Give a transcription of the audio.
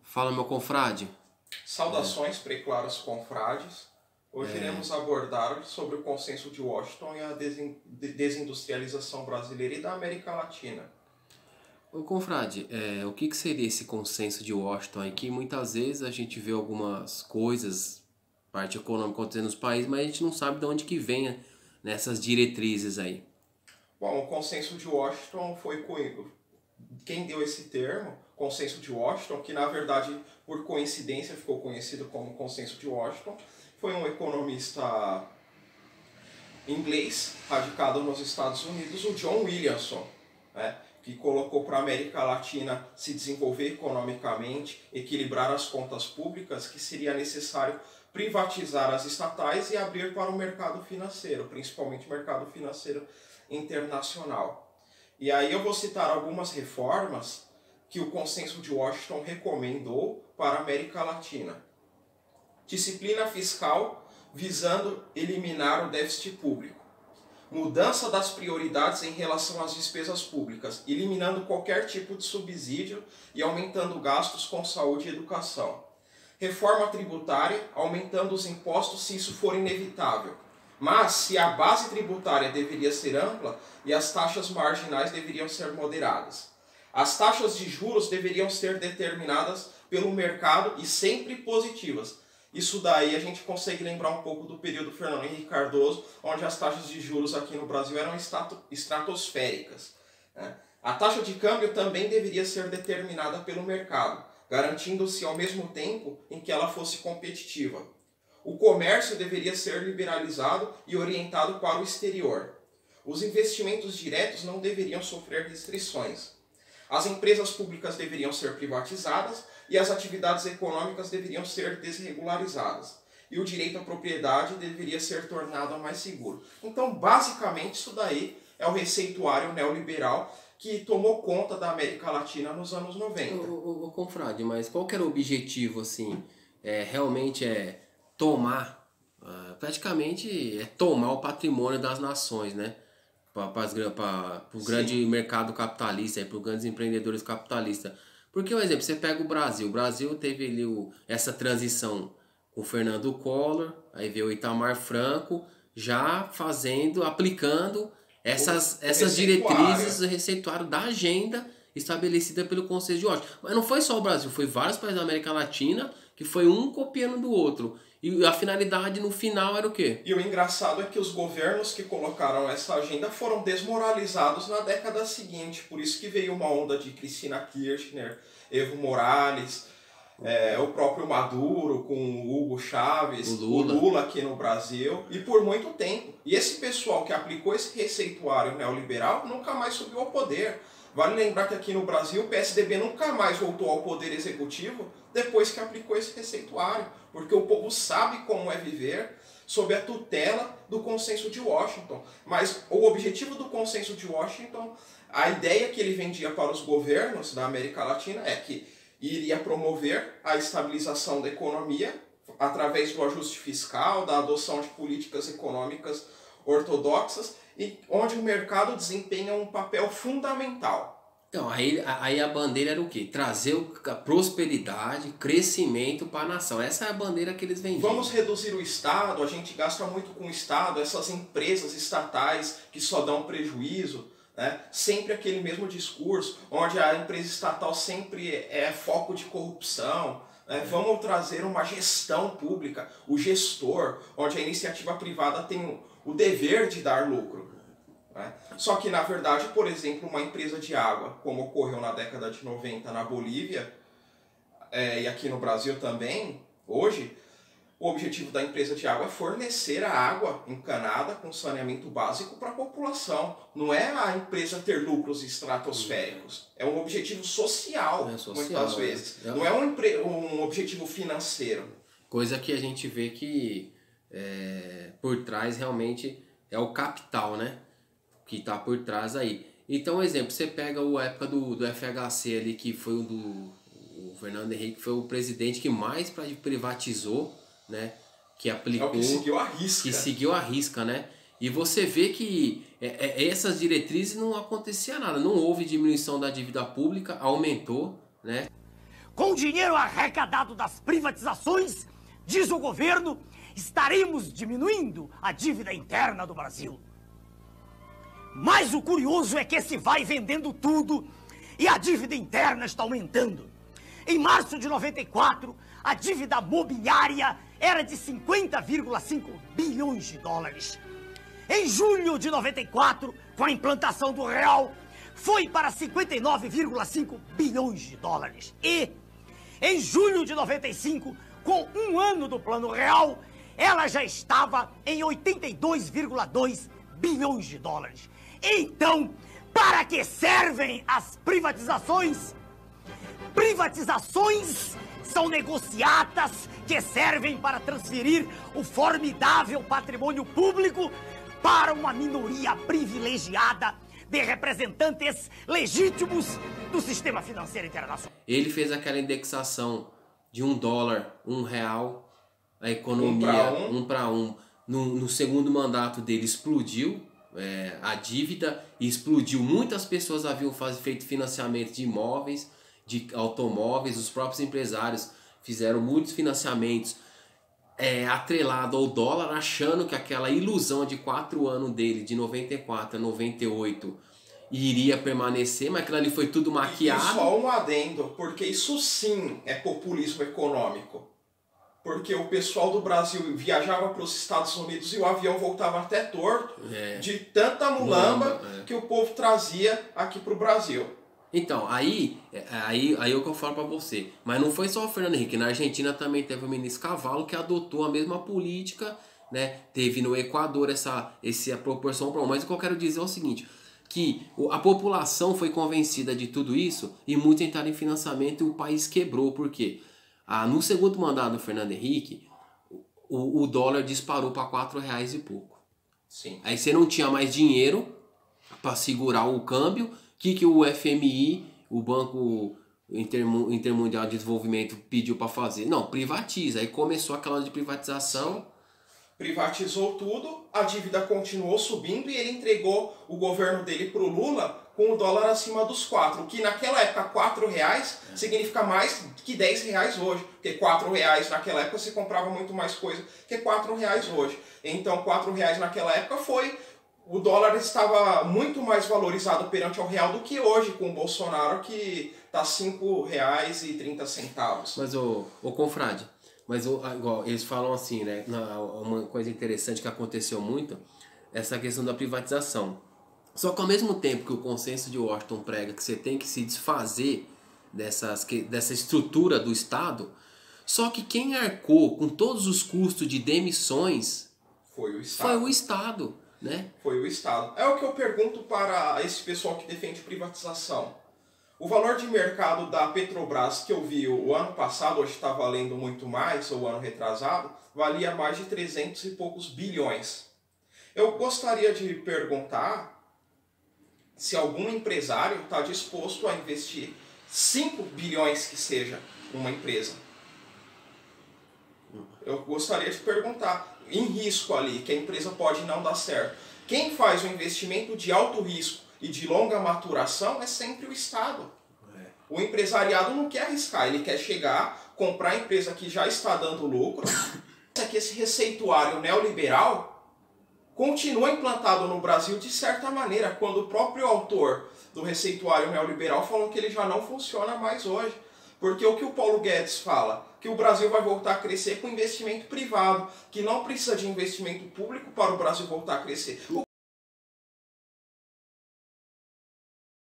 Fala, meu confrade. Saudações, preclaros confrades. Hoje iremos abordar sobre o Consenso de Washington e a desindustrialização brasileira e da América Latina. Ô, confrade, o que seria esse consenso de Washington aí? Que muitas vezes a gente vê algumas coisas, parte econômica acontecendo nos países, mas a gente não sabe de onde que vem nessas diretrizes aí. Bom, o Consenso de Washington foi quem deu esse termo, Consenso de Washington, que na verdade, por coincidência, ficou conhecido como Consenso de Washington, foi um economista inglês, radicado nos Estados Unidos, o John Williamson, né, que colocou para a América Latina se desenvolver economicamente, equilibrar as contas públicas, que seria necessário privatizar as estatais e abrir para o mercado financeiro, principalmente o mercado financeiro internacional. E aí eu vou citar algumas reformas que o Consenso de Washington recomendou para a América Latina. Disciplina fiscal visando eliminar o déficit público. Mudança das prioridades em relação às despesas públicas, eliminando qualquer tipo de subsídio e aumentando gastos com saúde e educação. Reforma tributária, aumentando os impostos se isso for inevitável. Mas, se a base tributária deveria ser ampla e as taxas marginais deveriam ser moderadas. As taxas de juros deveriam ser determinadas pelo mercado e sempre positivas. Isso daí a gente consegue lembrar um pouco do período Fernando Henrique Cardoso, onde as taxas de juros aqui no Brasil eram estratosféricas. A taxa de câmbio também deveria ser determinada pelo mercado, garantindo-se ao mesmo tempo em que ela fosse competitiva. O comércio deveria ser liberalizado e orientado para o exterior. Os investimentos diretos não deveriam sofrer restrições. As empresas públicas deveriam ser privatizadas e as atividades econômicas deveriam ser desregularizadas. E o direito à propriedade deveria ser tornado mais seguro. Então, basicamente, isso daí é o receituário neoliberal que tomou conta da América Latina nos anos 90. Ô, confrade, mas qual que era o objetivo, assim? Realmente tomar, praticamente tomar o patrimônio das nações, né? Para o grande mercado capitalista, para os grandes empreendedores capitalistas. Porque, por exemplo, você pega o Brasil teve ali essa transição com o Fernando Collor, aí veio o Itamar Franco, já aplicando essas diretrizes do receituário da agenda estabelecida pelo Conselho de Washington. Mas não foi só o Brasil, foi vários países da América Latina, que foi um copiando do outro. E a finalidade no final era o quê? E o engraçado é que os governos que colocaram essa agenda foram desmoralizados na década seguinte. Por isso que veio uma onda de Cristina Kirchner, Evo Morales, o próprio Maduro com o Hugo Chávez, o Lula aqui no Brasil, e por muito tempo. E esse pessoal que aplicou esse receituário neoliberal nunca mais subiu ao poder. Vale lembrar que aqui no Brasil o PSDB nunca mais voltou ao poder executivo depois que aplicou esse receituário, porque o povo sabe como é viver sob a tutela do Consenso de Washington. Mas o objetivo do Consenso de Washington, a ideia que ele vendia para os governos da América Latina é que iria promover a estabilização da economia através do ajuste fiscal, da adoção de políticas econômicas ortodoxas, e onde o mercado desempenha um papel fundamental. Então, aí a bandeira era o quê? Trazer a prosperidade, crescimento para a nação. Essa é a bandeira que eles vendiam. Vamos reduzir o Estado, a gente gasta muito com o Estado, essas empresas estatais que só dão prejuízo, né? Sempre aquele mesmo discurso, onde a empresa estatal sempre é foco de corrupção. Vamos trazer uma gestão pública, o gestor, onde a iniciativa privada tem o dever de dar lucro. Só que, na verdade, por exemplo, uma empresa de água, como ocorreu na década de 90 na Bolívia, e aqui no Brasil também, hoje, o objetivo da empresa de água é fornecer a água encanada com saneamento básico para a população. Não é a empresa ter lucros estratosféricos. É um objetivo social, muitas vezes. Não é um objetivo financeiro. Coisa que a gente vê que por trás realmente é o capital, né? Que está por trás aí. Então, exemplo, você pega a época do FHC ali, que foi o Fernando Henrique, foi o presidente que mais privatizou, né? Que aplicou... que seguiu a risca. Que seguiu a risca, né? E você vê que essas diretrizes não acontecia nada. Não houve diminuição da dívida pública, aumentou, né? Com o dinheiro arrecadado das privatizações, diz o governo, estaremos diminuindo a dívida interna do Brasil. Mas o curioso é que se vai vendendo tudo e a dívida interna está aumentando. Em março de 94, a dívida mobiliária era de 50,5 bilhões de dólares. Em julho de 94, com a implantação do real, foi para 59,5 bilhões de dólares. E, em julho de 95, com um ano do Plano Real, ela já estava em 82,2 bilhões de dólares. Então, para que servem as privatizações? Privatizações são negociatas que servem para transferir o formidável patrimônio público para uma minoria privilegiada de representantes legítimos do sistema financeiro internacional. Ele fez aquela indexação de $1, R$1, a economia 1 para 1. No segundo mandato dele explodiu a dívida e explodiu. Muitas pessoas haviam feito financiamento de imóveis, de automóveis, os próprios empresários fizeram muitos financiamentos atrelado ao dólar, achando que aquela ilusão de 4 anos dele, de 94 a 98, iria permanecer, mas aquilo ali foi tudo maquiado. E só um adendo, porque isso sim é populismo econômico. Porque o pessoal do Brasil viajava para os Estados Unidos e o avião voltava até torto de tanta mulamba que o povo trazia aqui para o Brasil. Então, aí é o que eu falo pra você. Mas não foi só o Fernando Henrique. Na Argentina também teve o ministro Cavallo que adotou a mesma política, né? Teve no Equador essa proporção. Mas o que eu quero dizer é o seguinte, que a população foi convencida de tudo isso e muitos entraram em financiamento e o país quebrou. Por quê? No segundo mandato do Fernando Henrique, o dólar disparou para R$4 e pouco. Sim. Aí você não tinha mais dinheiro para segurar o câmbio. O que o FMI, o Banco Intermundial de Desenvolvimento, pediu para fazer? Não, privatiza. Aí começou aquela de privatização. Sim. Privatizou tudo, a dívida continuou subindo e ele entregou o governo dele para o Lula com o dólar acima dos 4. Que naquela época R$4 significa mais que R$10 hoje. Porque R$4 naquela época você comprava muito mais coisa que R$4 hoje. Então R$4 naquela época o dólar estava muito mais valorizado perante ao real do que hoje, com o Bolsonaro, que está R$5,30. Mas, ô confrade, igual, eles falam assim, né? Uma coisa interessante que aconteceu muito, essa questão da privatização. Só que ao mesmo tempo que o consenso de Washington prega que você tem que se desfazer dessa estrutura do Estado, só que quem arcou com todos os custos de demissões foi o Estado. Foi o Estado. Né? Foi o Estado. É o que eu pergunto para esse pessoal que defende privatização. O valor de mercado da Petrobras que eu vi o ano passado, hoje está valendo muito mais, ou o ano retrasado, valia mais de 300 e poucos bilhões. Eu gostaria de perguntar se algum empresário está disposto a investir 5 bilhões que seja uma empresa. Eu gostaria de perguntar, em risco ali, que a empresa pode não dar certo. Quem faz o investimento de alto risco e de longa maturação é sempre o Estado. O empresariado não quer arriscar, ele quer chegar, comprar a empresa que já está dando lucro. É que esse receituário neoliberal continua implantado no Brasil de certa maneira, quando o próprio autor do receituário neoliberal falou que ele já não funciona mais hoje. Porque o que o Paulo Guedes fala? Que o Brasil vai voltar a crescer com investimento privado, que não precisa de investimento público para o Brasil voltar a crescer.